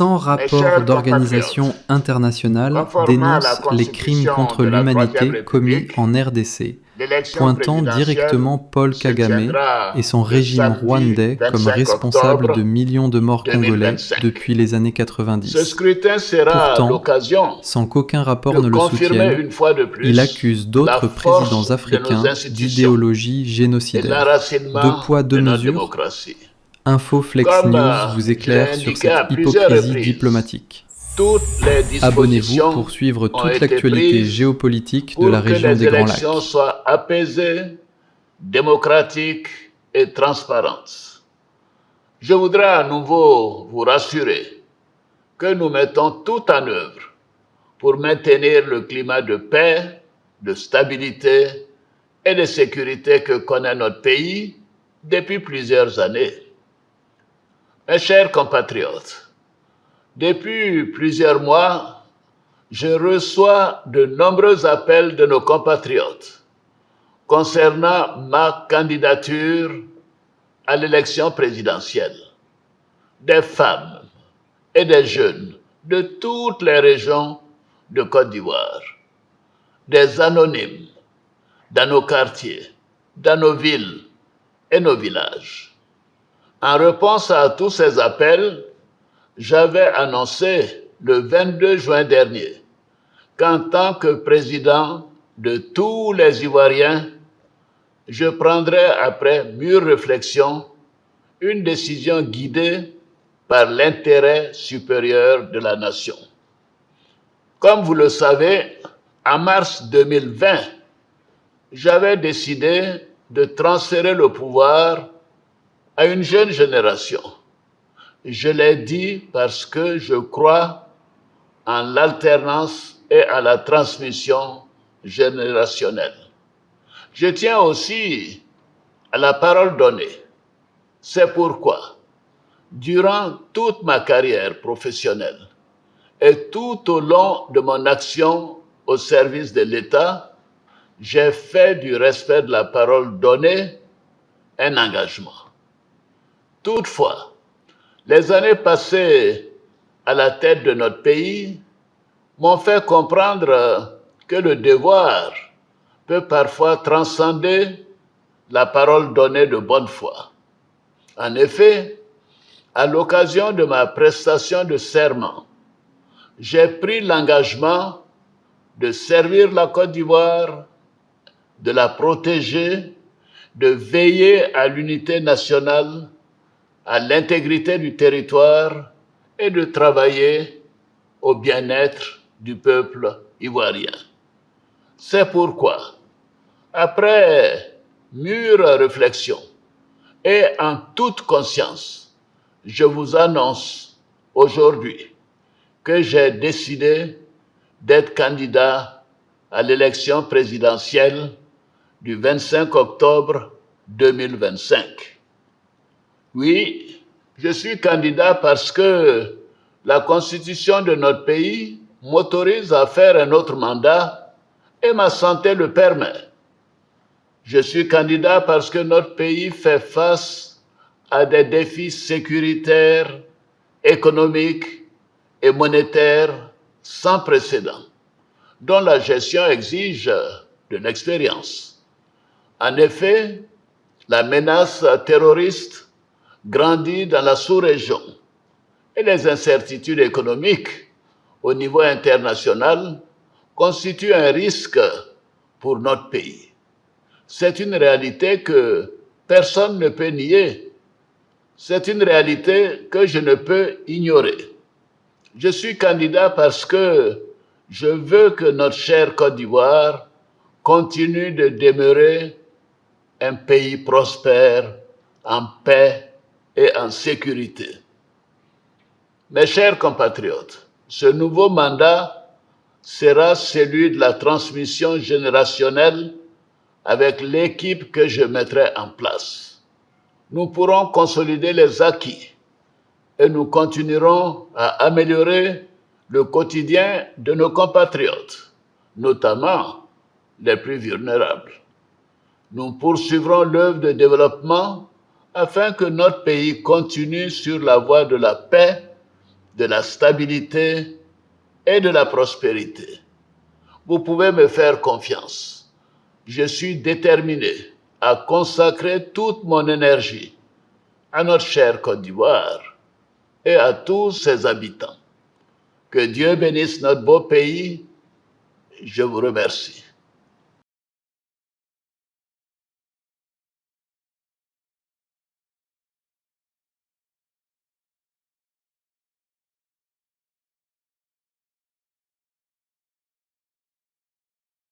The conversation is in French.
100 Mes rapports chers d'organisations compatriotes, internationales conformément à la dénoncent les crimes Constitution contre de la Troisième l'humanité commis République, en RDC, l'élection pointant présidentielle directement Paul se Kagame et tiendra son le régime samedi rwandais comme 25 responsable de octobre millions de morts congolais 2025. depuis les années Ce 90. scrutin sera Pourtant, l'occasion sans qu'aucun rapport de ne le confirmer soutienne, une fois de il plus accuse la d'autres présidents force de nos africains institutions d'idéologie et génocidaire. Deux l'enracinement poids, deux de notre mesures. démocratie. Info Flex Comme News vous je l'ai éclaire sur indiqué à cette plusieurs hypocrisie reprises, diplomatique. toutes les Abonnez-vous dispositions pour suivre ont toute été l'actualité prises géopolitique de la pour que région les des Grands élections Lacs. soient apaisées, démocratiques et transparentes. Je voudrais à nouveau vous rassurer que nous mettons tout en œuvre pour maintenir le climat de paix, de stabilité et de sécurité que connaît notre pays depuis plusieurs années. Mes chers compatriotes, depuis plusieurs mois, je reçois de nombreux appels de nos compatriotes concernant ma candidature à l'élection présidentielle. Des femmes et des jeunes de toutes les régions de Côte d'Ivoire, des anonymes dans nos quartiers, dans nos villes et nos villages. En réponse à tous ces appels, j'avais annoncé le 22 juin dernier qu'en tant que président de tous les Ivoiriens, je prendrai après mûre réflexion une décision guidée par l'intérêt supérieur de la nation. Comme vous le savez, en mars 2020, j'avais décidé de transférer le pouvoir à une jeune génération. Je l'ai dit parce que je crois en l'alternance et à la transmission générationnelle. Je tiens aussi à la parole donnée. C'est pourquoi, durant toute ma carrière professionnelle et tout au long de mon action au service de l'État, j'ai fait du respect de la parole donnée un engagement. Toutefois, les années passées à la tête de notre pays m'ont fait comprendre que le devoir peut parfois transcender la parole donnée de bonne foi. En effet, à l'occasion de ma prestation de serment, j'ai pris l'engagement de servir la Côte d'Ivoire, de la protéger, de veiller à l'unité nationale, à l'intégrité du territoire et de travailler au bien-être du peuple ivoirien. C'est pourquoi, après mûre réflexion et en toute conscience, je vous annonce aujourd'hui que j'ai décidé d'être candidat à l'élection présidentielle du 25 octobre 2025. Oui, je suis candidat parce que la Constitution de notre pays m'autorise à faire un autre mandat et ma santé le permet. Je suis candidat parce que notre pays fait face à des défis sécuritaires, économiques et monétaires sans précédent, dont la gestion exige de l'expérience. En effet, la menace terroriste grandit dans la sous-région et les incertitudes économiques au niveau international constituent un risque pour notre pays. C'est une réalité que personne ne peut nier. C'est une réalité que je ne peux ignorer. Je suis candidat parce que je veux que notre chère Côte d'Ivoire continue de demeurer un pays prospère, en paix et en sécurité. Mes chers compatriotes, ce nouveau mandat sera celui de la transmission générationnelle avec l'équipe que je mettrai en place. Nous pourrons consolider les acquis et nous continuerons à améliorer le quotidien de nos compatriotes, notamment les plus vulnérables. Nous poursuivrons l'œuvre de développement afin que notre pays continue sur la voie de la paix, de la stabilité et de la prospérité. Vous pouvez me faire confiance. Je suis déterminé à consacrer toute mon énergie à notre chère Côte d'Ivoire et à tous ses habitants. Que Dieu bénisse notre beau pays. Je vous remercie.